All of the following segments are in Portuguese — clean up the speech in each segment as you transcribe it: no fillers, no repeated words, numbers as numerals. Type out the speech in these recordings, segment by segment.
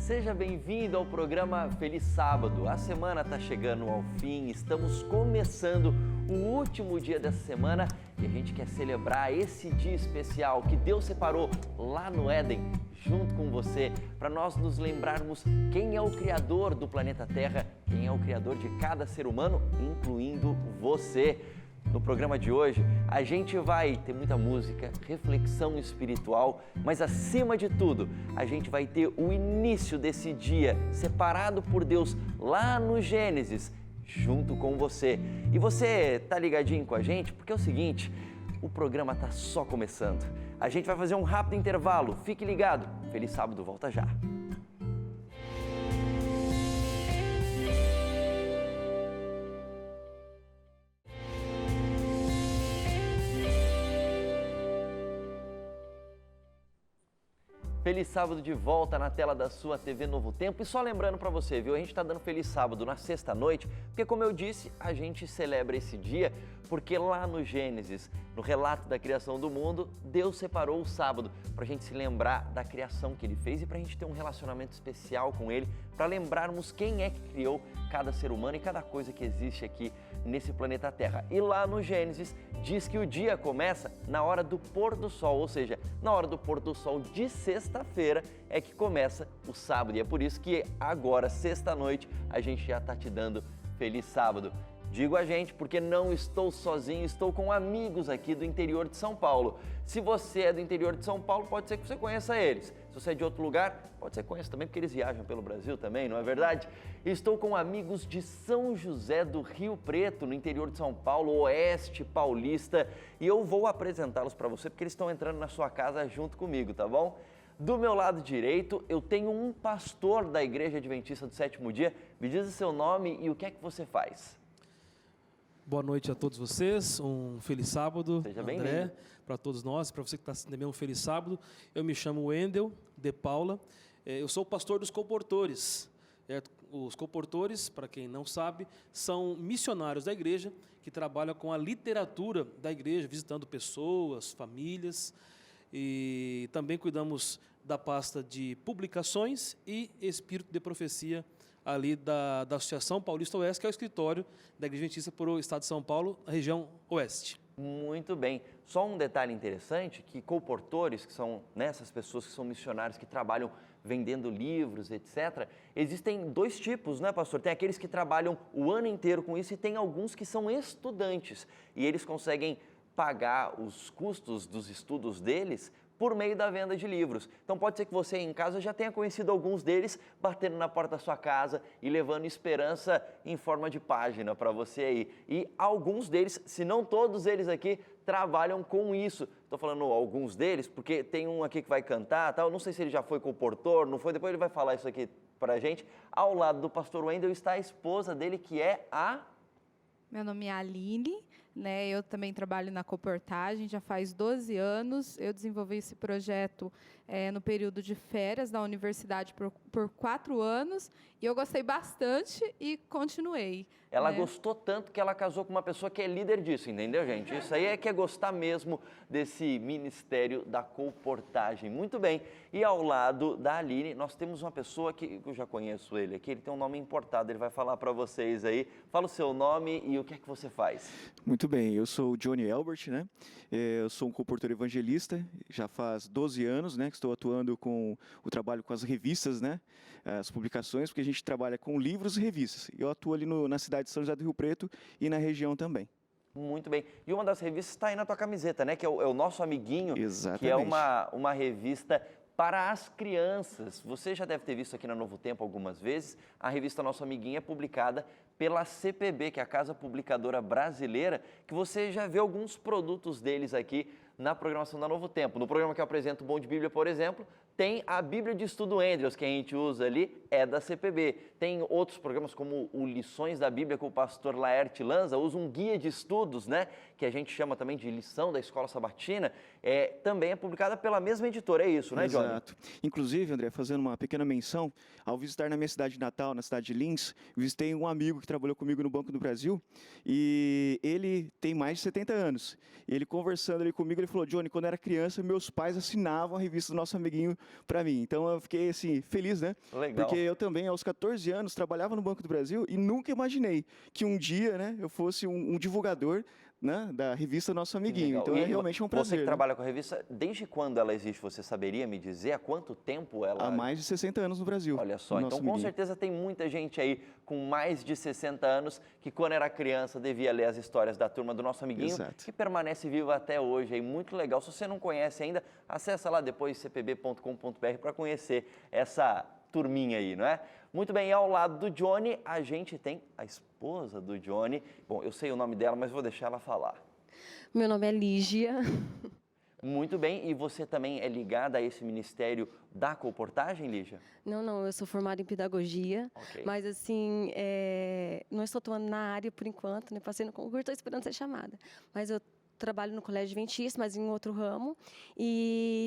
Seja bem-vindo ao programa Feliz Sábado. A semana está chegando ao fim, estamos começando o último dia dessa semana e a gente quer celebrar esse dia especial que Deus separou lá no Éden, junto com você, para nós nos lembrarmos quem é o Criador do planeta Terra, quem é o Criador de cada ser humano, incluindo você. No programa de hoje, a gente vai ter muita música, reflexão espiritual, mas acima de tudo, a gente vai ter o início desse dia separado por Deus lá no Gênesis, junto com você. E você tá ligadinho com a gente? Porque é o seguinte, o programa tá só começando. A gente vai fazer um rápido intervalo, fique ligado. Feliz Sábado, volta já. Feliz Sábado de volta na tela da sua TV Novo Tempo. E só lembrando para você, viu? A gente está dando Feliz Sábado na sexta-noite, porque como eu disse, a gente celebra esse dia porque lá no Gênesis, no relato da criação do mundo, Deus separou o sábado para a gente se lembrar da criação que Ele fez e para a gente ter um relacionamento especial com Ele, para lembrarmos quem é que criou cada ser humano e cada coisa que existe aqui nesse planeta Terra. E lá no Gênesis diz que o dia começa na hora do pôr do sol, ou seja, na hora do pôr do sol de sexta-feira é que começa o sábado. E é por isso que agora, sexta-noite, a gente já está te dando Feliz Sábado. Digo a gente porque não estou sozinho, estou com amigos aqui do interior de São Paulo. Se você é do interior de São Paulo, pode ser que você conheça eles. Se você é de outro lugar, pode ser que conheça também, porque eles viajam pelo Brasil também, não é verdade? Estou com amigos de São José do Rio Preto, no interior de São Paulo, oeste paulista, e eu vou apresentá-los para você, porque eles estão entrando na sua casa junto comigo, tá bom? Do meu lado direito, eu tenho um pastor da Igreja Adventista do Sétimo Dia. Me diz o seu nome e o que é que você faz? Boa noite a todos vocês, um feliz sábado, Seja André, para todos nós, para você que está assistindo também um feliz sábado. Eu me chamo Wendel de Paula, eu sou o pastor dos Comportores. Os Comportores, para quem não sabe, são missionários da igreja que trabalham com a literatura da igreja, visitando pessoas, famílias, e também cuidamos da pasta de publicações e espírito de profecia ali da Associação Paulista Oeste, que é o escritório da Igreja Adventista por o estado de São Paulo, região oeste. Muito bem. Só um detalhe interessante, que colportores, que são essas pessoas que são missionários, que trabalham vendendo livros, etc., existem dois tipos, né, pastor? Tem aqueles que trabalham o ano inteiro com isso e tem alguns que são estudantes e eles conseguem pagar os custos dos estudos deles por meio da venda de livros. Então pode ser que você em casa já tenha conhecido alguns deles batendo na porta da sua casa e levando esperança em forma de página para você aí. E alguns deles, se não todos eles aqui, trabalham com isso. Estou falando alguns deles porque tem um aqui que vai cantar, tal. Não sei se ele já foi comportor, não foi, depois ele vai falar isso aqui para a gente. Ao lado do pastor Wendel está a esposa dele, que é a... Meu nome é Aline, né? Eu também trabalho na Coportagem, já faz 12 anos. Eu desenvolvi esse projeto no período de férias da universidade por 4 anos e eu gostei bastante e continuei. Ela gostou tanto que ela casou com uma pessoa que é líder disso, entendeu, gente? Isso aí é que é gostar mesmo desse ministério da colportagem. Muito bem. E ao lado da Aline, nós temos uma pessoa que eu já conheço ele aqui, ele tem um nome importado, ele vai falar para vocês aí. Fala o seu nome e o que é que você faz. Muito bem, eu sou o Johnny Elbert, né? Eu sou um comportor evangelista, já faz 12 anos, né, que estou atuando com o trabalho com as revistas, né? As publicações, porque a gente trabalha com livros e revistas. Eu atuo ali na cidade de São José do Rio Preto e na região também. Muito bem. E uma das revistas está aí na tua camiseta, né? Que é o Nosso Amiguinho. Exatamente. Que é uma revista para as crianças. Você já deve ter visto aqui na Novo Tempo algumas vezes. A revista Nosso Amiguinho é publicada pela CPB, que é a Casa Publicadora Brasileira, que você já vê alguns produtos deles aqui na programação da Novo Tempo. No programa que eu apresento, o Bom de Bíblia, por exemplo, tem a Bíblia de Estudo Andrews, que a gente usa ali, é da CPB. Tem outros programas como o Lições da Bíblia, com o pastor Laerte Lanza, usa um guia de estudos, né, que a gente chama também de lição da Escola Sabatina, também é publicada pela mesma editora, é isso, né, Johnny? Exato. Inclusive, André, fazendo uma pequena menção, ao visitar na minha cidade natal, na cidade de Lins, visitei um amigo que trabalhou comigo no Banco do Brasil e ele tem mais de 70 anos. E ele conversando ali comigo, ele falou, Johnny, quando eu era criança, meus pais assinavam a revista do Nosso Amiguinho para mim. Então eu fiquei assim feliz, né? Legal. Porque eu também aos 14 anos trabalhava no Banco do Brasil e nunca imaginei que um dia, né, eu fosse um divulgador, né, da revista Nosso Amiguinho. Legal. Então E é realmente um Você prazer. que né? trabalha com a revista, desde quando ela existe, você saberia me dizer? Há quanto tempo ela... Há mais de 60 anos no Brasil. Olha só, o então Nosso com Amiguinho. certeza tem muita gente aí com mais de 60 anos que quando era criança devia ler as histórias da turma do Nosso Amiguinho, Exato. que permanece viva até hoje, aí muito legal. Se você não conhece ainda, acessa lá depois cpb.com.br para conhecer essa turminha aí, não é? Muito bem, e ao lado do Johnny, a gente tem a esposa do Johnny. Bom, eu sei o nome dela, mas vou deixar ela falar. Meu nome é Lígia. Muito bem, e você também é ligada a esse ministério da colportagem, Lígia? Não, eu sou formada em pedagogia, Ok. mas assim, não estou atuando na área por enquanto, né? Passei no concurso, estou esperando ser chamada. Mas eu trabalho no Colégio Adventista, mas em outro ramo.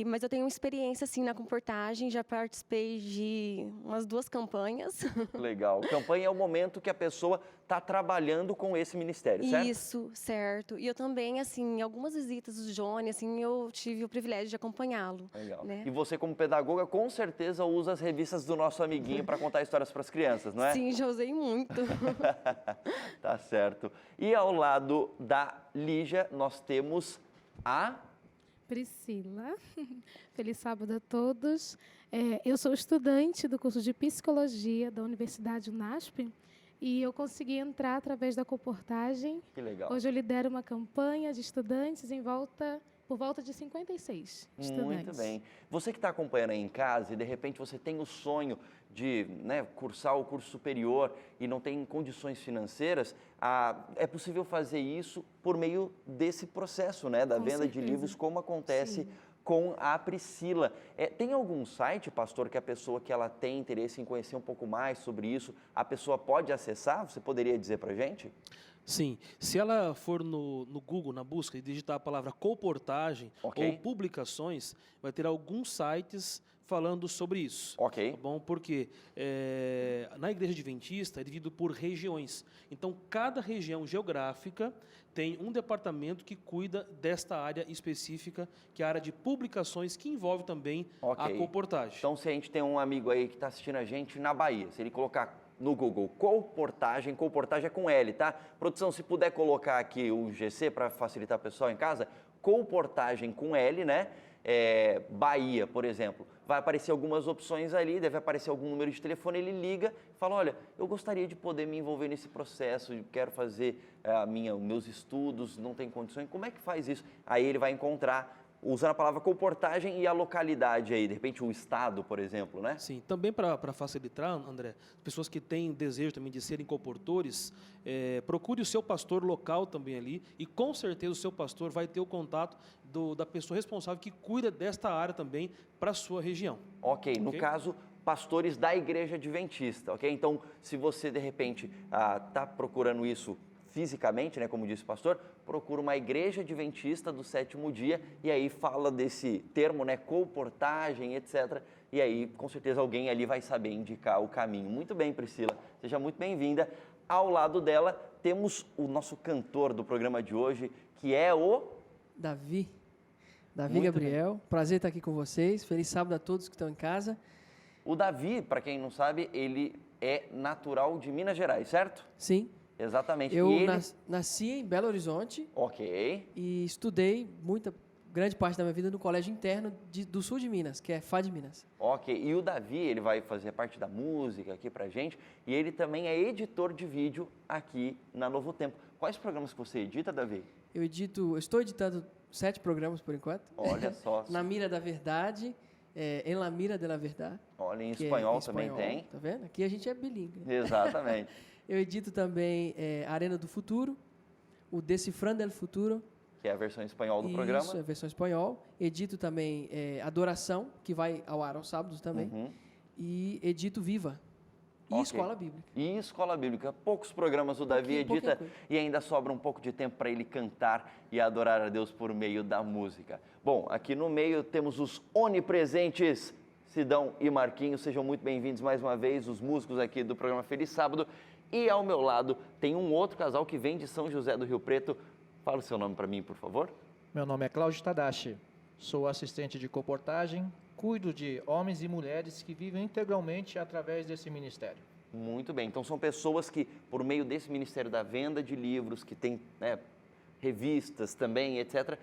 Mas eu tenho experiência assim na comportagem, já participei de umas 2 campanhas. Legal. Campanha é o momento que a pessoa está trabalhando com esse ministério, certo? Isso, certo. E eu também, assim, em algumas visitas do Johnny, assim, eu tive o privilégio de acompanhá-lo. Legal. Né? E você, como pedagoga, com certeza usa as revistas do Nosso Amiguinho para contar histórias para as crianças, não é? Sim, já usei muito. Tá certo. E ao lado da Lígia, nós temos a... Priscila. Feliz sábado a todos. Eu sou estudante do curso de Psicologia da Universidade UNASP e eu consegui entrar através da colportagem. Que legal. Hoje eu lidero uma campanha de estudantes por volta de 56 estudantes. Muito bem. Você que está acompanhando aí em casa e de repente você tem o sonho de cursar o curso superior e não tem condições financeiras, é possível fazer isso por meio desse processo, né, da Com venda de certeza. livros, como acontece Sim. com a Priscila. Tem algum site, pastor, que a pessoa que ela tem interesse em conhecer um pouco mais sobre isso, a pessoa pode acessar? Você poderia dizer para a gente? Sim, se ela for no Google, na busca, e digitar a palavra colportagem Ok. ou publicações, vai ter alguns sites falando sobre isso. Ok. Tá bom? Porque na Igreja Adventista é dividido por regiões. Então, cada região geográfica tem um departamento que cuida desta área específica, que é a área de publicações, que envolve também Ok. a colportagem. Então, se a gente tem um amigo aí que está assistindo a gente na Bahia, se ele colocar no Google colportagem é com L, tá? Produção, se puder colocar aqui o GC para facilitar o pessoal em casa, colportagem com L, né? Bahia, por exemplo, vai aparecer algumas opções ali, deve aparecer algum número de telefone, ele liga e fala, olha, eu gostaria de poder me envolver nesse processo, quero fazer os meus estudos, não tem condições, como é que faz isso? Aí ele vai encontrar, usando a palavra colportagem e a localidade aí, de repente o estado, por exemplo, né? Sim, também para facilitar, André, pessoas que têm desejo também de serem colportores, procure o seu pastor local também ali e com certeza o seu pastor vai ter o contato da pessoa responsável que cuida desta área também para a sua região. Ok, no caso, pastores da Igreja Adventista, ok? Então, se você de repente está procurando isso fisicamente, né, como disse o pastor, procura uma Igreja Adventista do sétimo dia e aí fala desse termo, né, colportagem, etc. E aí, com certeza, alguém ali vai saber indicar o caminho. Muito bem, Priscila, seja muito bem-vinda. Ao lado dela, temos o nosso cantor do programa de hoje, que é o... Davi Muito Gabriel, prazer estar aqui com vocês. Feliz sábado a todos que estão em casa. O Davi, para quem não sabe, ele é natural de Minas Gerais, certo? Sim, Exatamente. eu E ele... nasci em Belo Horizonte Ok. e estudei grande parte da minha vida no colégio interno do sul de Minas, que é FA de Minas. Ok, e o Davi, ele vai fazer parte da música aqui pra gente, e ele também é editor de vídeo aqui na Novo Tempo. Quais programas que você edita, Davi? Eu estou editando 7 programas por enquanto. Olha só. Na Mira da Verdade, em La Mira de la Verdad. Olha, em que é espanhol em também tem. Tá vendo? Aqui a gente é bilíngue. Né? Exatamente. Eu edito também Arena do Futuro, o Decifrando el Futuro. Que é a versão em espanhol do Isso, programa. é a versão espanhol. Edito também Adoração, que vai ao ar aos sábados também. Uhum. E edito Viva. E Ok. Escola Bíblica. E Escola Bíblica. Poucos programas o Davi Pouquinha edita coisa. e ainda sobra um pouco de tempo para ele cantar e adorar a Deus por meio da música. Bom, aqui no meio temos os onipresentes Sidão e Marquinhos. Sejam muito bem-vindos mais uma vez, os músicos aqui do programa Feliz Sábado. E ao meu lado tem um outro casal que vem de São José do Rio Preto. Fala o seu nome para mim, por favor. Meu nome é Cláudio Tadashi, sou assistente de colportagem cuido de homens e mulheres que vivem integralmente através desse ministério. Muito bem, então são pessoas que, por meio desse Ministério da Venda de Livros, que tem, né, revistas também, etc.,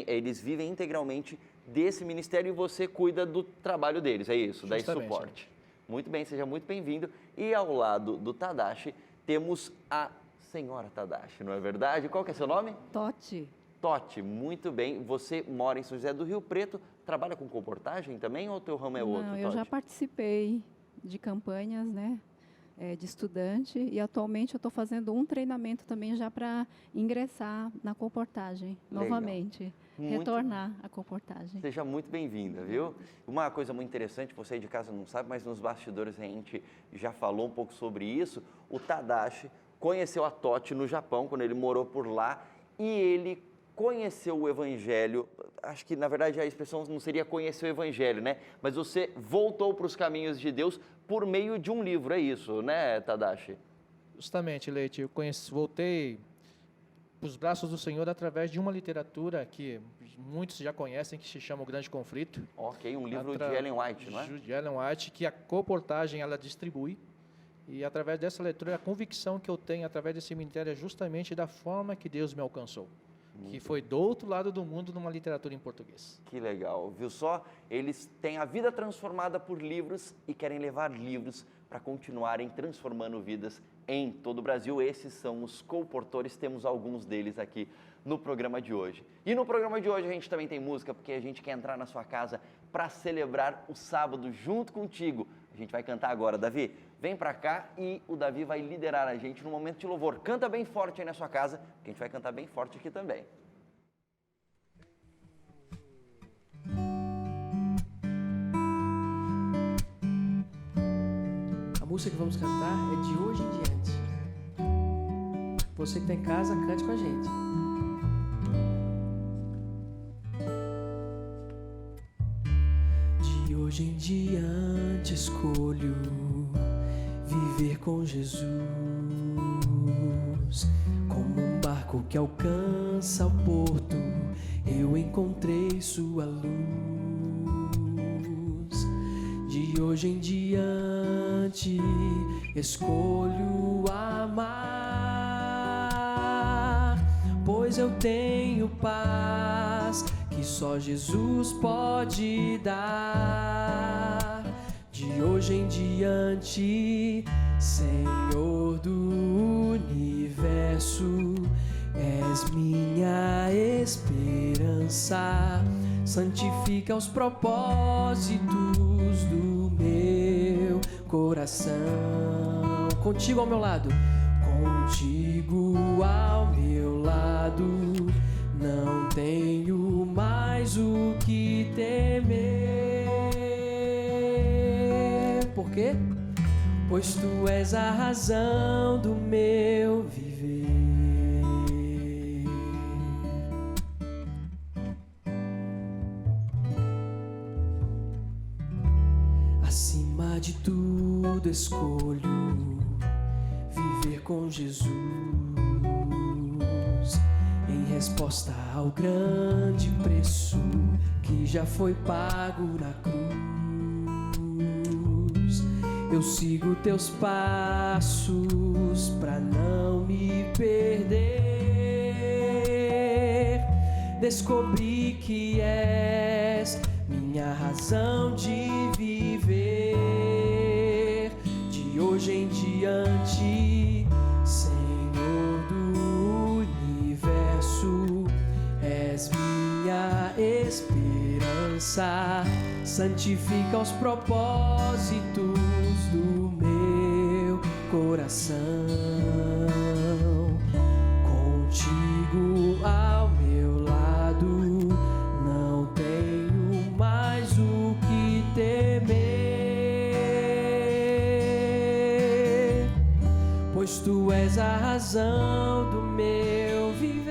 eles vivem integralmente desse ministério e você cuida do trabalho deles, é isso? Dá esse Justamente. suporte. Muito bem, seja muito bem-vindo. E ao lado do Tadashi, temos a senhora Tadashi, não é verdade? Qual que é seu nome? Totti. Totti, muito bem. Você mora em São José do Rio Preto, trabalha com comportagem também ou o teu ramo é outro, Não, eu Totti? já participei de campanhas, né, de estudante e atualmente eu estou fazendo um treinamento também já para ingressar na comportagem Legal. novamente, Muito retornar à comportagem. Seja muito bem-vinda, viu? Uma coisa muito interessante, você aí de casa não sabe, mas nos bastidores a gente já falou um pouco sobre isso. O Tadashi conheceu a Totti no Japão, quando ele morou por lá, e ele conheceu o Evangelho. Acho que, na verdade, a expressão não seria conhecer o Evangelho, né? Mas você voltou para os caminhos de Deus por meio de um livro, é isso, né, Tadashi? Justamente, Leite, eu voltei para os braços do Senhor através de uma literatura que muitos já conhecem, que se chama O Grande Conflito. Ok, um livro de Ellen White, não é? De Ellen White, que a Comportagem ela distribui. E através dessa leitura, a convicção que eu tenho através desse ministério é justamente da forma que Deus me alcançou. Que foi do outro lado do mundo numa literatura em português. Que legal, viu só? Eles têm a vida transformada por livros e querem levar livros para continuarem transformando vidas em todo o Brasil. Esses são os comportores, temos alguns deles aqui no programa de hoje. E no programa de hoje a gente também tem música, porque a gente quer entrar na sua casa para celebrar o sábado junto contigo. A gente vai cantar agora, Davi. Vem para cá e o Davi vai liderar a gente no momento de louvor. Canta bem forte aí na sua casa, que a gente vai cantar bem forte aqui também. A música que vamos cantar é De Hoje em Diante. Você que está em casa, cante com a gente. De hoje em diante escolho viver com Jesus, como um barco que alcança o porto, eu encontrei sua luz. De hoje em diante escolho amar, pois eu tenho paz que só Jesus pode dar. De hoje em diante, Senhor do universo, és minha esperança, santifica os propósitos do meu coração. Contigo ao meu lado, contigo ao meu lado, não tenho mais o que temer. Por quê? Pois tu és a razão do meu viver. Acima de tudo escolho viver com Jesus, em resposta ao grande preço que já foi pago na cruz. Eu sigo teus passos pra não me perder. Descobri que és minha razão de viver. De hoje em diante, Senhor do universo, és minha esperança, santifica os propósitos do meu coração. Contigo ao meu lado, não tenho mais o que temer, pois tu és a razão do meu viver.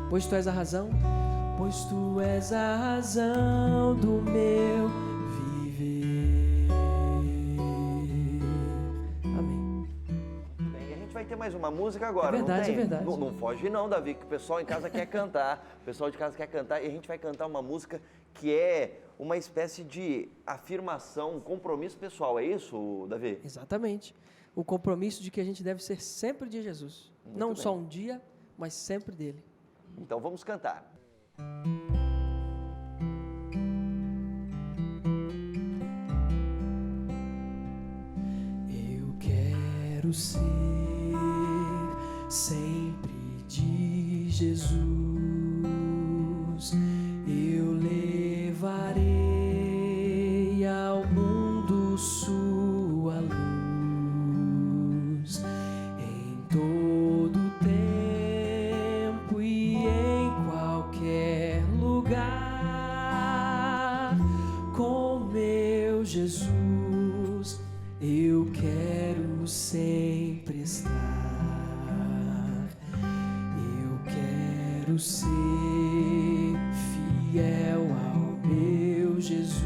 Pois tu és a razão, pois tu és a razão do meu viver. Amém. Bem, a gente vai ter mais uma música agora, É verdade, não tem? é verdade. Não foge não, Davi, que o pessoal em casa quer cantar. O pessoal de casa quer cantar e a gente vai cantar uma música que é uma espécie de afirmação, um compromisso pessoal. É isso, Davi? Exatamente. O compromisso de que a gente deve ser sempre de Jesus. Não bem. só um dia, mas sempre dele. Então vamos cantar. Eu quero ser sempre de Jesus. Eu levarei ao mundo sua luz em todo tempo e em qualquer lugar. Com meu Jesus, eu quero sempre estar. Eu quero ser fiel ao meu Jesus.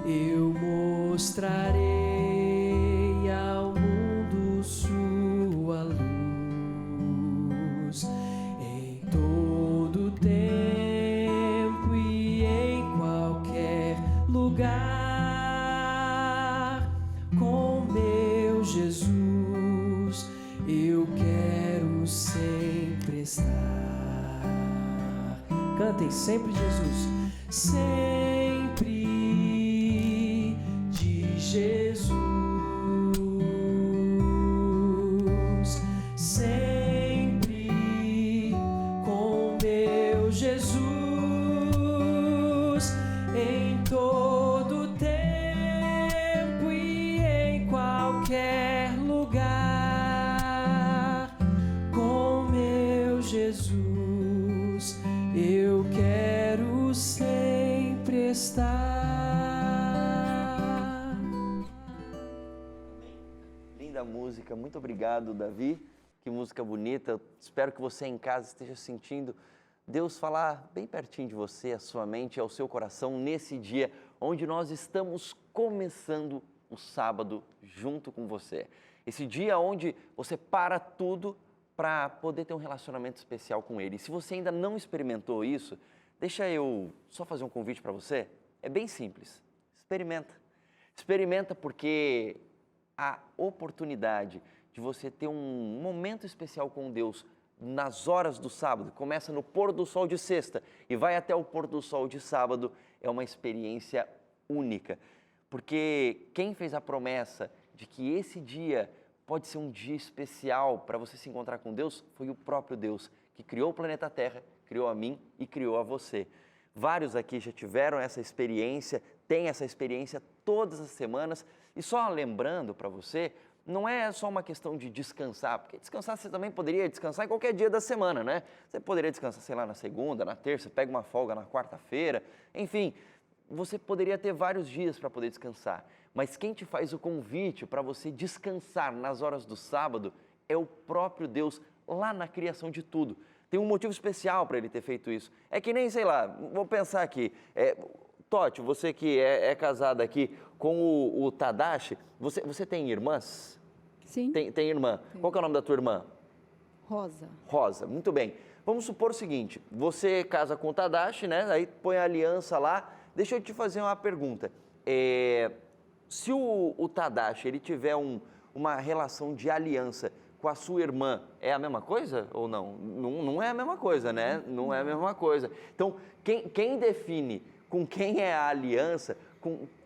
Eu mostrarei ao mundo sua luz em todo tempo e em qualquer lugar. Com meu Jesus, eu quero sempre estar. Cantem sempre Jesus, sempre de Jesus, sempre com meu Jesus, em todo tempo e em qualquer lugar. Com meu Jesus, eu quero sempre estar. Linda música, muito obrigado, Davi. Que música bonita. Eu espero que você em casa esteja sentindo Deus falar bem pertinho de você, a sua mente, ao seu coração, nesse dia onde nós estamos começando o sábado junto com você. Esse dia onde você para tudo para poder ter um relacionamento especial com Ele. E se você ainda não experimentou isso, deixa eu só fazer um convite para você. É bem simples. Experimenta. Experimenta porque a oportunidade de você ter um momento especial com Deus nas horas do sábado, começa no pôr do sol de sexta e vai até o pôr do sol de sábado, é uma experiência única. Porque quem fez a promessa de que esse dia pode ser um dia especial para você se encontrar com Deus foi o próprio Deus, que criou o planeta Terra, criou a mim e criou a você. Vários aqui já tiveram essa experiência, têm essa experiência todas as semanas. E só lembrando para você, não é só uma questão de descansar, porque descansar você também poderia descansar em qualquer dia da semana, né? Você poderia descansar, sei lá, na segunda, na terça, pega uma folga na quarta-feira, enfim, você poderia ter vários dias para poder descansar. Mas quem te faz o convite para você descansar nas horas do sábado é o próprio Deus, lá na criação de tudo. Tem um motivo especial para Ele ter feito isso. É que nem, sei lá, vou pensar aqui, Totti, você que é casada aqui com o Tadashi, você tem irmãs? Sim. Tem irmã. Qual que é o nome da tua irmã? Rosa. Rosa, muito bem. Vamos supor o seguinte, você casa com o Tadashi, né? Aí põe a aliança lá. Deixa eu te fazer uma pergunta. Se o Tadashi ele tiver uma relação de aliança com a sua irmã, é a mesma coisa ou não? Não é a mesma coisa, né? Não é a mesma coisa. Então, quem define com quem é a aliança,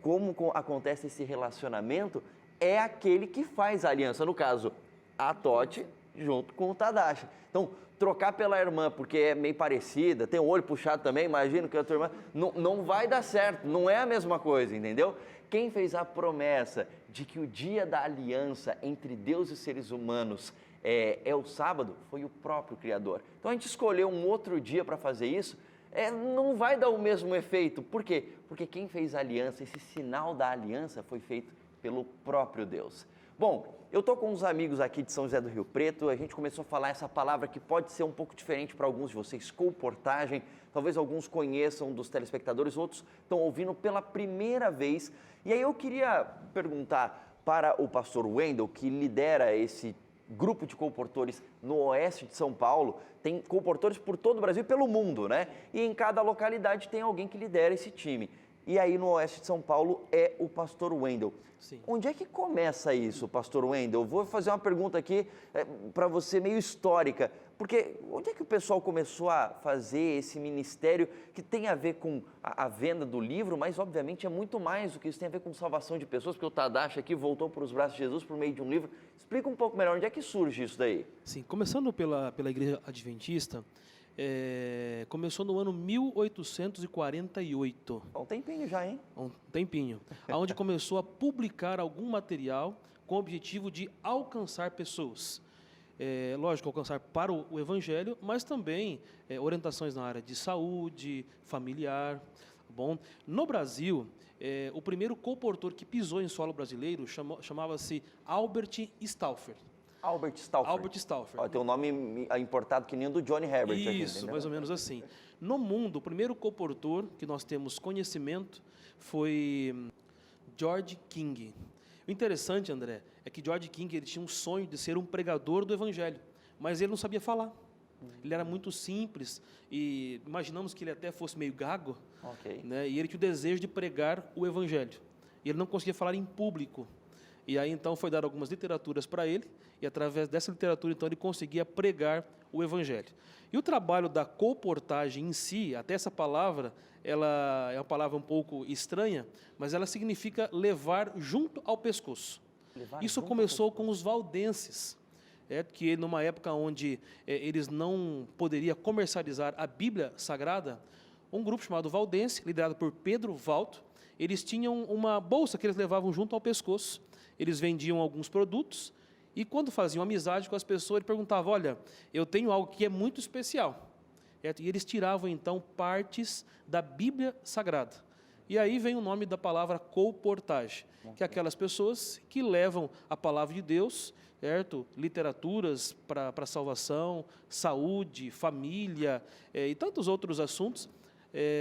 como acontece esse relacionamento, é aquele que faz a aliança. No caso, a Totti junto com o Tadashi. Então, trocar pela irmã, porque é meio parecida, tem o olho puxado também, imagino que a tua irmã, não vai dar certo, não é a mesma coisa, entendeu? Quem fez a promessa de que o dia da aliança entre Deus e seres humanos é o sábado, foi o próprio Criador. Então a gente escolheu um outro dia para fazer isso, não vai dar o mesmo efeito. Por quê? Porque quem fez a aliança, esse sinal da aliança foi feito pelo próprio Deus. Bom, eu estou com uns amigos aqui de São José do Rio Preto, a gente começou a falar essa palavra que pode ser um pouco diferente para alguns de vocês, colportagem, talvez alguns conheçam dos telespectadores, outros estão ouvindo pela primeira vez. E aí eu queria perguntar, para o pastor Wendel, que lidera esse grupo de comportores no oeste de São Paulo. Tem comportores por todo o Brasil e pelo mundo, né? E em cada localidade tem alguém que lidera esse time. E aí no oeste de São Paulo é o pastor Wendel. Sim. Onde é que começa isso, pastor Wendel? Eu vou fazer uma pergunta aqui para você meio histórica, porque onde é que o pessoal começou a fazer esse ministério que tem a ver com a venda do livro, mas obviamente é muito mais do que isso, tem a ver com salvação de pessoas, porque o Tadashi aqui voltou para os braços de Jesus por meio de um livro. Explica um pouco melhor, onde é que surge isso daí? Sim, começando pela Igreja Adventista, começou no ano 1848. Há um tempinho já, hein? Um tempinho. Onde começou a publicar algum material com o objetivo de alcançar pessoas. Lógico, alcançar para o Evangelho, mas também orientações na área de saúde, familiar. Bom, no Brasil, o primeiro colportor que pisou em solo brasileiro chamava-se Albert Stauffer. Albert Stauffer. Albert Stauffer. Ó, tem um nome importado que nem o do Johnny Herbert. Isso, aqui, mais ou menos assim. No mundo, o primeiro colportor que nós temos conhecimento foi George King. O interessante, André, é que George King ele tinha um sonho de ser um pregador do Evangelho, mas ele não sabia falar. Ele era muito simples e imaginamos que ele até fosse meio gago, né? E ele tinha o desejo de pregar o Evangelho. E ele não conseguia falar em público. E aí então foi dar algumas literaturas para ele e através dessa literatura então ele conseguia pregar o Evangelho. E o trabalho da colportagem em si, até essa palavra, ela é uma palavra um pouco estranha, mas ela significa levar junto ao pescoço. Isso começou com os valdenses, que numa época onde eles não poderiam comercializar a Bíblia Sagrada, um grupo chamado Valdense, liderado por Pedro Valto, eles tinham uma bolsa que eles levavam junto ao pescoço, eles vendiam alguns produtos, e quando faziam amizade com as pessoas, ele perguntava, olha, eu tenho algo que é muito especial. E eles tiravam, então, partes da Bíblia Sagrada. E aí vem o nome da palavra colportagem, que é aquelas pessoas que levam a palavra de Deus, certo? Literaturas para salvação, saúde, família e tantos outros assuntos,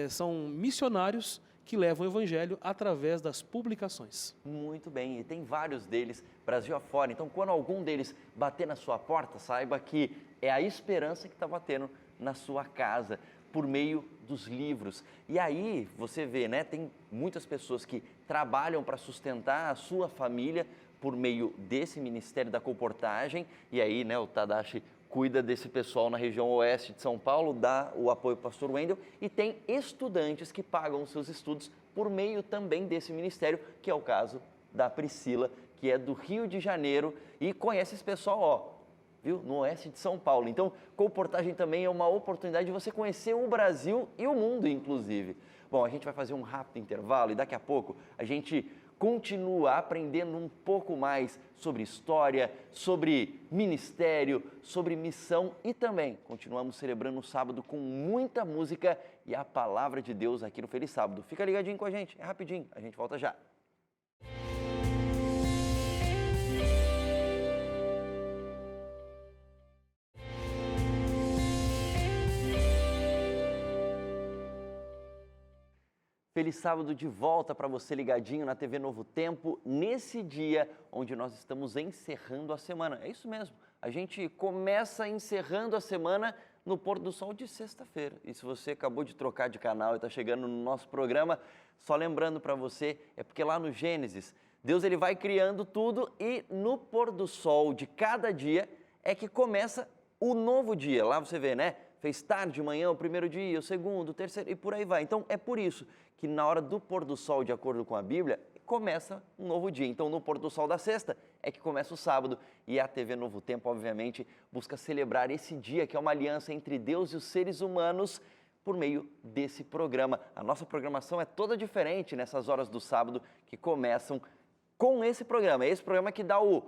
são missionários que levam o Evangelho através das publicações. Muito bem, e tem vários deles, Brasil afora. Então, quando algum deles bater na sua porta, saiba que é a esperança que está batendo na sua casa, por meio dos livros. E aí, você vê, né, tem muitas pessoas que trabalham para sustentar a sua família por meio desse Ministério da Colportagem, e aí, né, o Tadashi cuida desse pessoal na região oeste de São Paulo, dá o apoio ao pastor Wendel, e tem estudantes que pagam os seus estudos por meio também desse ministério, que é o caso da Priscila, que é do Rio de Janeiro, e conhece esse pessoal, ó, viu, no oeste de São Paulo. Então, colportagem também é uma oportunidade de você conhecer o Brasil e o mundo, inclusive. Bom, a gente vai fazer um rápido intervalo e daqui a pouco a gente continua aprendendo um pouco mais sobre história, sobre ministério, sobre missão e também continuamos celebrando o sábado com muita música e a palavra de Deus aqui no Feliz Sábado. Fica ligadinho com a gente, é rapidinho, a gente volta já. Feliz sábado de volta para você ligadinho na TV Novo Tempo, nesse dia onde nós estamos encerrando a semana. É isso mesmo, a gente começa encerrando a semana no pôr do sol de sexta-feira. E se você acabou de trocar de canal e está chegando no nosso programa, só lembrando para você, é porque lá no Gênesis, Deus ele vai criando tudo e no pôr do sol de cada dia é que começa o novo dia. Lá você vê, né? Fez tarde, manhã, o primeiro dia, o segundo, o terceiro e por aí vai. Então é por isso que na hora do pôr do sol, de acordo com a Bíblia, começa um novo dia. Então no pôr do sol da sexta é que começa o sábado e a TV Novo Tempo, obviamente, busca celebrar esse dia que é uma aliança entre Deus e os seres humanos por meio desse programa. A nossa programação é toda diferente nessas horas do sábado que começam com esse programa. É esse programa que dá o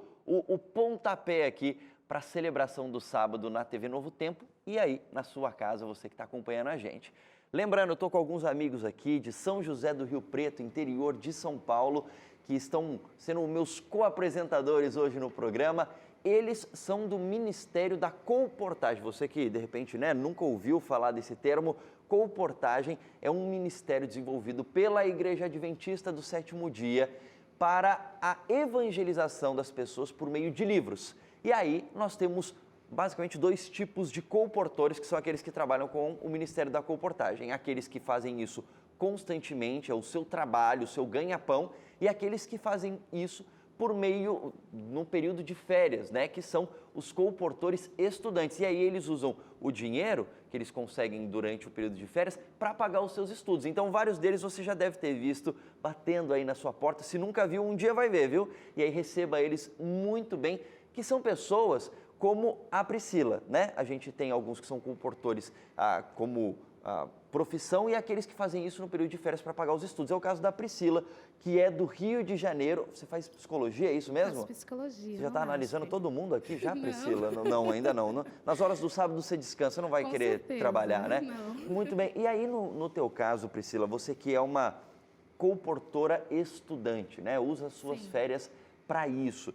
pontapé aqui para a celebração do sábado na TV Novo Tempo e aí na sua casa, você que está acompanhando a gente. Lembrando, eu estou com alguns amigos aqui de São José do Rio Preto, interior de São Paulo, que estão sendo meus co-apresentadores hoje no programa. Eles são do Ministério da Colportagem. Você que, de repente, né, nunca ouviu falar desse termo, colportagem é um ministério desenvolvido pela Igreja Adventista do Sétimo Dia para a evangelização das pessoas por meio de livros. E aí nós temos basicamente dois tipos de colportores, que são aqueles que trabalham com o Ministério da Colportagem. Aqueles que fazem isso constantemente, é o seu trabalho, o seu ganha-pão, e aqueles que fazem isso por meio, no período de férias, né, que são os colportores estudantes. E aí eles usam o dinheiro que eles conseguem durante o período de férias para pagar os seus estudos. Então, vários deles você já deve ter visto batendo aí na sua porta. Se nunca viu, um dia vai ver, viu? E aí receba eles muito bem, que são pessoas como a Priscila, né? A gente tem alguns que são colportores como profissão e aqueles que fazem isso no período de férias para pagar os estudos. É o caso da Priscila, que é do Rio de Janeiro. Você faz psicologia, é isso mesmo? Faço psicologia. Você já está analisando todo mundo aqui já, Não. Priscila? Não, ainda não. Nas horas do sábado você descansa, não vai Com querer certeza, trabalhar, né? não. Muito bem. E aí, no teu caso, Priscila, você que é uma colportora estudante, né? Usa as suas Sim. férias para isso.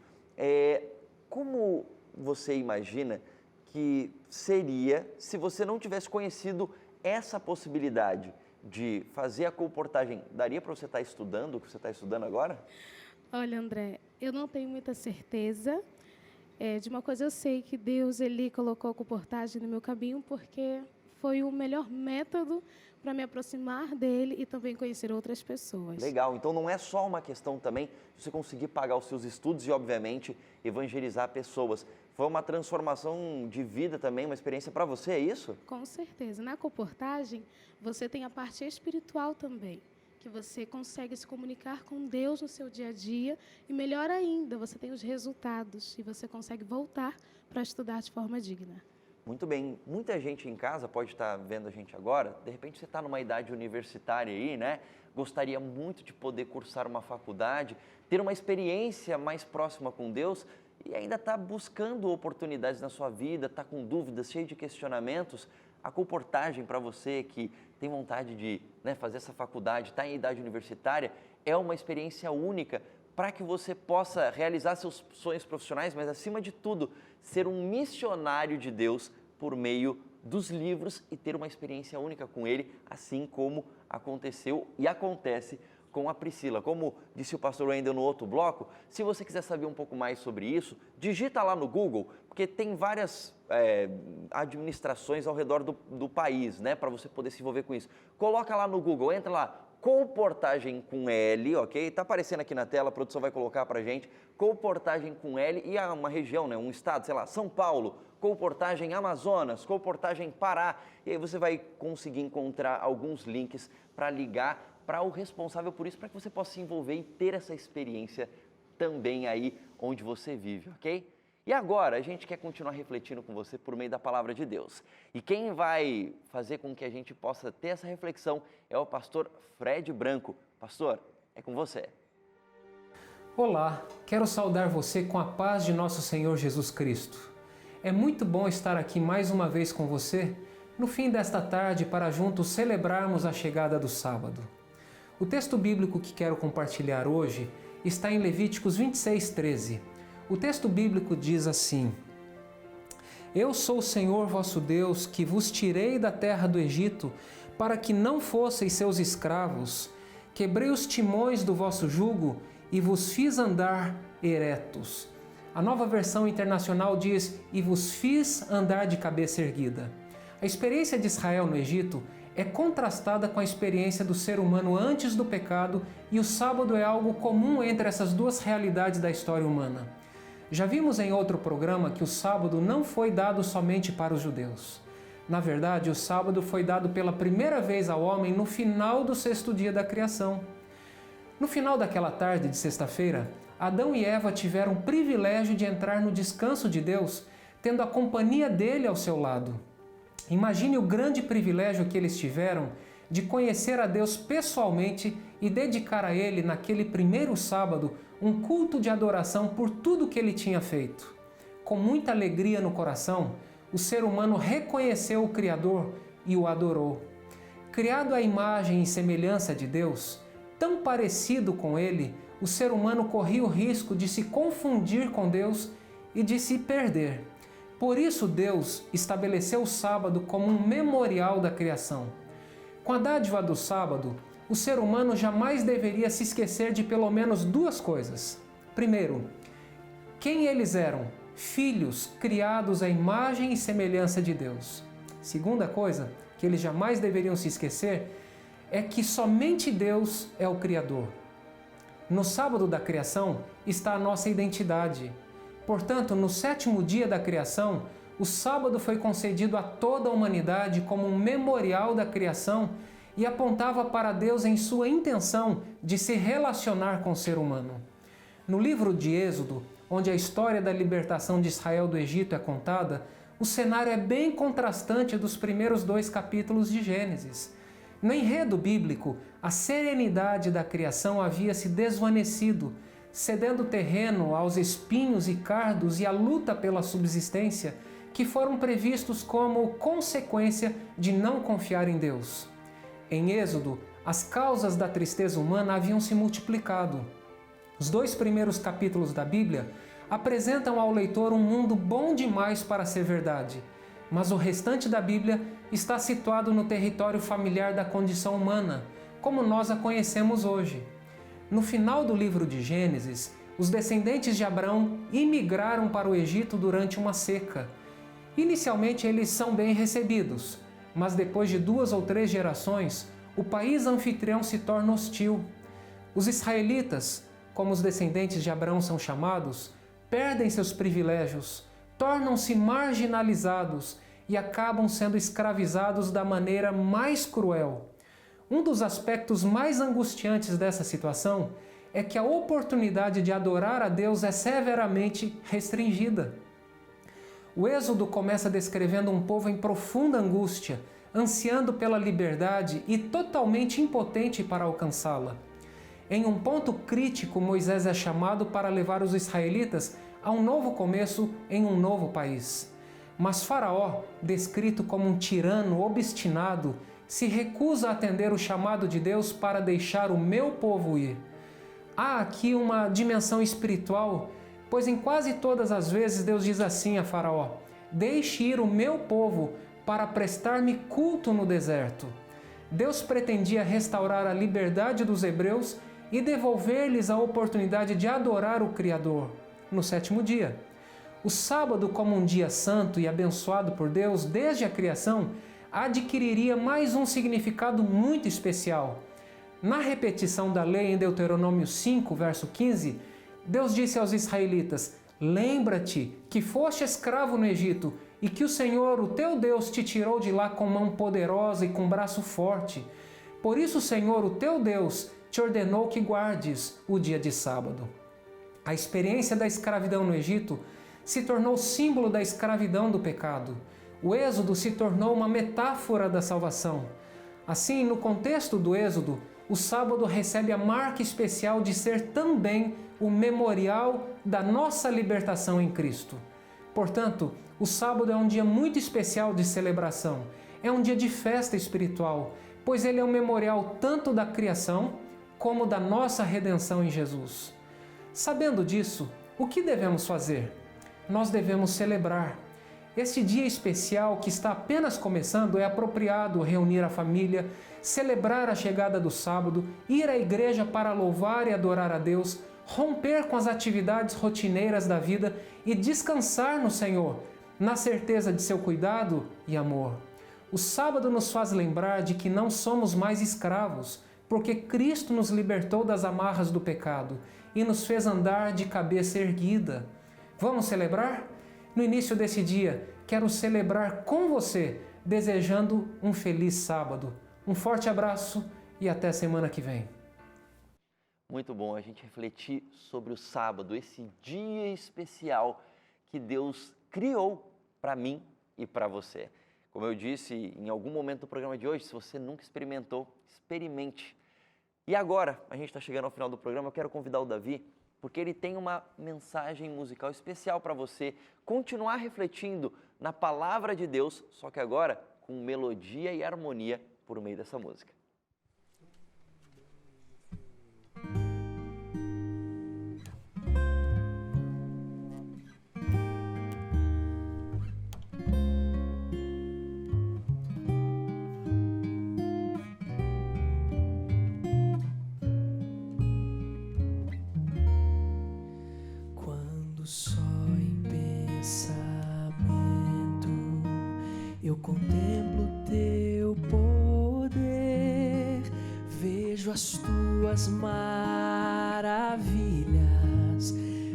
Como você imagina que seria se você não tivesse conhecido essa possibilidade de fazer a colportagem? Daria para você estar estudando o que você está estudando agora? Olha, André, eu não tenho muita certeza. De uma coisa eu sei, que Deus ele colocou a colportagem no meu caminho porque foi o melhor método para me aproximar dele e também conhecer outras pessoas. Legal, então não é só uma questão também de você conseguir pagar os seus estudos e, obviamente, evangelizar pessoas. Foi uma transformação de vida também, uma experiência para você, é isso? Com certeza. Na colportagem, você tem a parte espiritual também, que você consegue se comunicar com Deus no seu dia a dia e, melhor ainda, você tem os resultados e você consegue voltar para estudar de forma digna. Muito bem, muita gente em casa pode estar vendo a gente agora, de repente você está numa idade universitária aí, né? Gostaria muito de poder cursar uma faculdade, ter uma experiência mais próxima com Deus e ainda está buscando oportunidades na sua vida, está com dúvidas, cheio de questionamentos. A colportagem para você que tem vontade de fazer essa faculdade, está em idade universitária, é uma experiência única para que você possa realizar seus sonhos profissionais, mas acima de tudo, ser um missionário de Deus por meio dos livros e ter uma experiência única com ele, assim como aconteceu e acontece com a Priscila. Como disse o pastor Wendel no outro bloco, se você quiser saber um pouco mais sobre isso, digita lá no Google, porque tem várias administrações ao redor do país, né, para você poder se envolver com isso. Coloca lá no Google, entra lá, colportagem com L, ok? Está aparecendo aqui na tela, a produção vai colocar para a gente, colportagem com L e uma região, né, um estado, sei lá, São Paulo, colportagem Amazonas, colportagem Pará, e aí você vai conseguir encontrar alguns links para ligar para o responsável por isso, para que você possa se envolver e ter essa experiência também aí onde você vive, ok? E agora a gente quer continuar refletindo com você por meio da palavra de Deus. E quem vai fazer com que a gente possa ter essa reflexão é o pastor Fred Branco. Pastor, é com você. Olá, quero saudar você com a paz de nosso Senhor Jesus Cristo. É muito bom estar aqui mais uma vez com você no fim desta tarde para juntos celebrarmos a chegada do sábado. O texto bíblico que quero compartilhar hoje está em Levíticos 26:13. O texto bíblico diz assim: Eu sou o Senhor vosso Deus, que vos tirei da terra do Egito, para que não fosseis seus escravos. Quebrei os timões do vosso jugo e vos fiz andar eretos. A Nova Versão Internacional diz: e vos fiz andar de cabeça erguida. A experiência de Israel no Egito é contrastada com a experiência do ser humano antes do pecado, e o sábado é algo comum entre essas duas realidades da história humana. Já vimos em outro programa que o sábado não foi dado somente para os judeus. Na verdade, o sábado foi dado pela primeira vez ao homem no final do sexto dia da criação. No final daquela tarde de sexta-feira, Adão e Eva tiveram o privilégio de entrar no descanso de Deus, tendo a companhia dele ao seu lado. Imagine o grande privilégio que eles tiveram de conhecer a Deus pessoalmente e dedicar a Ele, naquele primeiro sábado, um culto de adoração por tudo que Ele tinha feito. Com muita alegria no coração, o ser humano reconheceu o Criador e o adorou. Criado à imagem e semelhança de Deus, tão parecido com Ele, o ser humano corria o risco de se confundir com Deus e de se perder. Por isso Deus estabeleceu o sábado como um memorial da criação. Com a dádiva do sábado, o ser humano jamais deveria se esquecer de pelo menos duas coisas. Primeiro, quem eles eram? Filhos criados à imagem e semelhança de Deus. Segunda coisa que eles jamais deveriam se esquecer é que somente Deus é o Criador. No sábado da criação está a nossa identidade. Portanto, no 7º dia da criação, o sábado foi concedido a toda a humanidade como um memorial da criação e apontava para Deus em sua intenção de se relacionar com o ser humano. No livro de Êxodo, onde a história da libertação de Israel do Egito é contada, o cenário é bem contrastante dos primeiros 2 capítulos de Gênesis. No enredo bíblico, a serenidade da criação havia se desvanecido, cedendo terreno aos espinhos e cardos e à luta pela subsistência, que foram previstos como consequência de não confiar em Deus. Em Êxodo, as causas da tristeza humana haviam se multiplicado. Os 2 primeiros capítulos da Bíblia apresentam ao leitor um mundo bom demais para ser verdade, mas o restante da Bíblia está situado no território familiar da condição humana, como nós a conhecemos hoje. No final do livro de Gênesis, os descendentes de Abraão imigraram para o Egito durante uma seca. Inicialmente eles são bem recebidos, mas depois de 2 ou 3 gerações, o país anfitrião se torna hostil. Os israelitas, como os descendentes de Abraão são chamados, perdem seus privilégios, tornam-se marginalizados e acabam sendo escravizados da maneira mais cruel. Um dos aspectos mais angustiantes dessa situação é que a oportunidade de adorar a Deus é severamente restringida. O Êxodo começa descrevendo um povo em profunda angústia, ansiando pela liberdade e totalmente impotente para alcançá-la. Em um ponto crítico, Moisés é chamado para levar os israelitas a um novo começo em um novo país. Mas Faraó, descrito como um tirano obstinado, se recusa a atender o chamado de Deus para deixar o meu povo ir. Há aqui uma dimensão espiritual, pois em quase todas as vezes Deus diz assim a Faraó: deixe ir o meu povo para prestar-me culto no deserto. Deus pretendia restaurar a liberdade dos hebreus e devolver-lhes a oportunidade de adorar o Criador no 7º dia. O sábado, como um dia santo e abençoado por Deus desde a criação, adquiriria mais um significado muito especial. Na repetição da lei em Deuteronômio 5, verso 15, Deus disse aos israelitas: lembra-te que foste escravo no Egito e que o Senhor, o teu Deus, te tirou de lá com mão poderosa e com braço forte. Por isso o Senhor, o teu Deus, te ordenou que guardes o dia de sábado. A experiência da escravidão no Egito se tornou símbolo da escravidão do pecado. O Êxodo se tornou uma metáfora da salvação. Assim, no contexto do Êxodo, o sábado recebe a marca especial de ser também o memorial da nossa libertação em Cristo. Portanto, o sábado é um dia muito especial de celebração. É um dia de festa espiritual, pois ele é um memorial tanto da criação como da nossa redenção em Jesus. Sabendo disso, o que devemos fazer? Nós devemos celebrar. Este dia especial que está apenas começando é apropriado reunir a família, celebrar a chegada do sábado, ir à igreja para louvar e adorar a Deus, romper com as atividades rotineiras da vida e descansar no Senhor, na certeza de seu cuidado e amor. O sábado nos faz lembrar de que não somos mais escravos, porque Cristo nos libertou das amarras do pecado e nos fez andar de cabeça erguida. Vamos celebrar? No início desse dia, quero celebrar com você, desejando um feliz sábado. Um forte abraço e até semana que vem. Muito bom a gente refletir sobre o sábado, esse dia especial que Deus criou para mim e para você. Como eu disse em algum momento do programa de hoje, se você nunca experimentou, experimente. E agora, a gente está chegando ao final do programa, eu quero convidar o Davi, porque ele tem uma mensagem musical especial para você continuar refletindo na palavra de Deus, só que agora com melodia e harmonia por meio dessa música. contemplo teu poder, vejo as tuas maravilhas,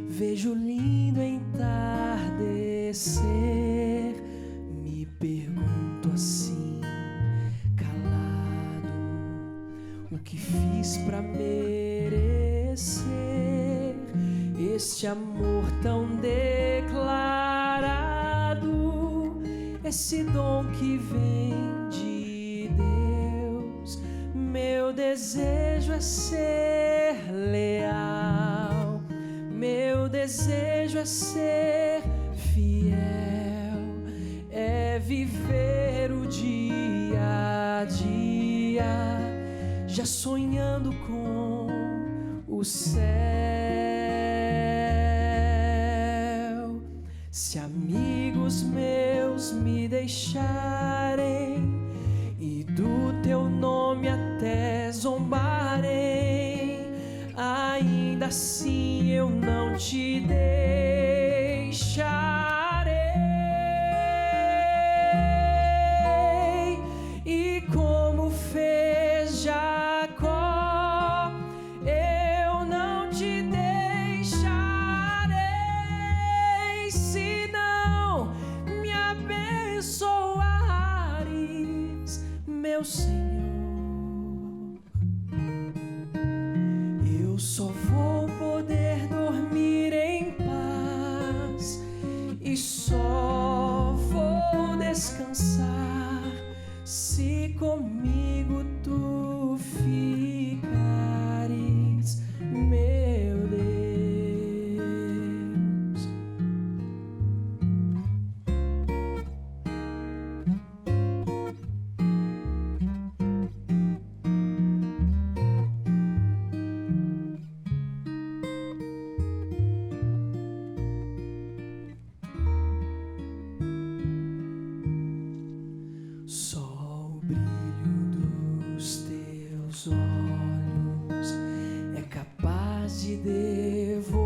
vejo lindo entardecer. Me pergunto assim, calado, o que fiz pra merecer este amor tão declarado, esse dom que vem de Deus. Meu desejo é ser leal, meu desejo é ser fiel, é viver o dia a dia, já sonhando com o céu. Se amigos meus me deixarem e do teu nome até zombarem, ainda assim eu não te deixarei. E como fez Jacó, eu não te deixarei, se não me abençoares, meu Senhor. Eu só vou poder dormir em paz e só vou descansar se comigo tu ficares, meu Deus. Só o brilho dos teus olhos é capaz de devolver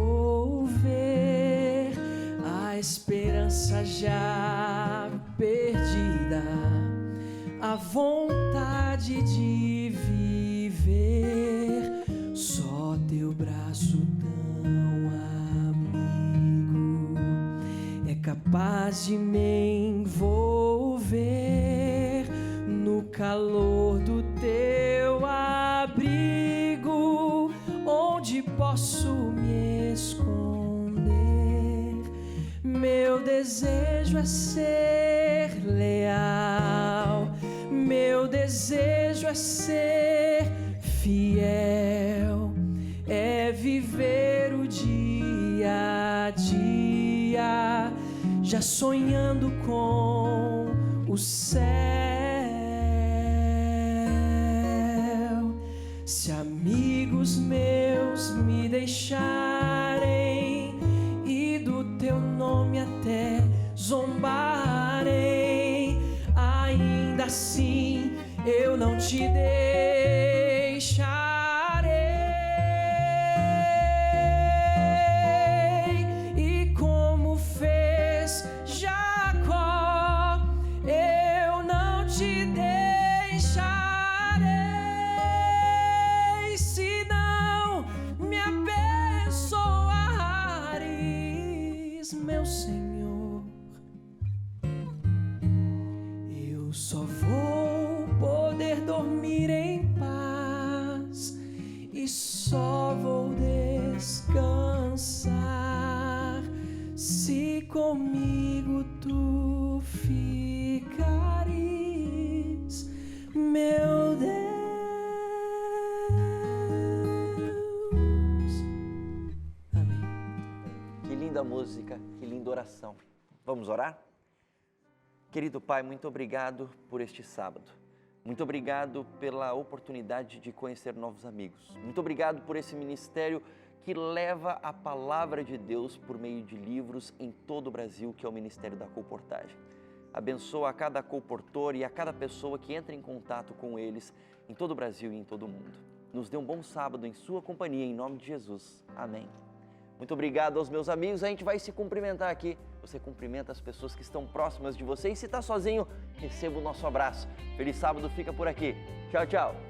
a esperança já perdida, a vontade de viver. Só teu braço tão amigo é capaz de me envolver no calor do teu abrigo, onde posso me esconder. Meu desejo é ser leal, meu desejo é ser fiel, é viver o dia a dia, já sonhando com o céu. Se amigos meus me deixarem e do teu nome até zombarem, ainda assim eu não te deixarei. E como fez Jacó, eu não te deixarei, se não me abençoares, meu Senhor. Eu só vou poder dormir em paz e só vou descansar se comigo tu ficares, meu Deus. Amém. Que linda música, que linda oração. Vamos orar? Querido Pai, muito obrigado por este sábado. Muito obrigado pela oportunidade de conhecer novos amigos. Muito obrigado por esse ministério que leva a palavra de Deus por meio de livros em todo o Brasil, que é o Ministério da Colportagem. Abençoa a cada colportor e a cada pessoa que entra em contato com eles em todo o Brasil e em todo o mundo. Nos dê um bom sábado em sua companhia, em nome de Jesus. Amém. Muito obrigado aos meus amigos. A gente vai se cumprimentar aqui você cumprimenta as pessoas que estão próximas de você. E se está sozinho, receba o nosso abraço. Feliz sábado, fica por aqui. Tchau, tchau.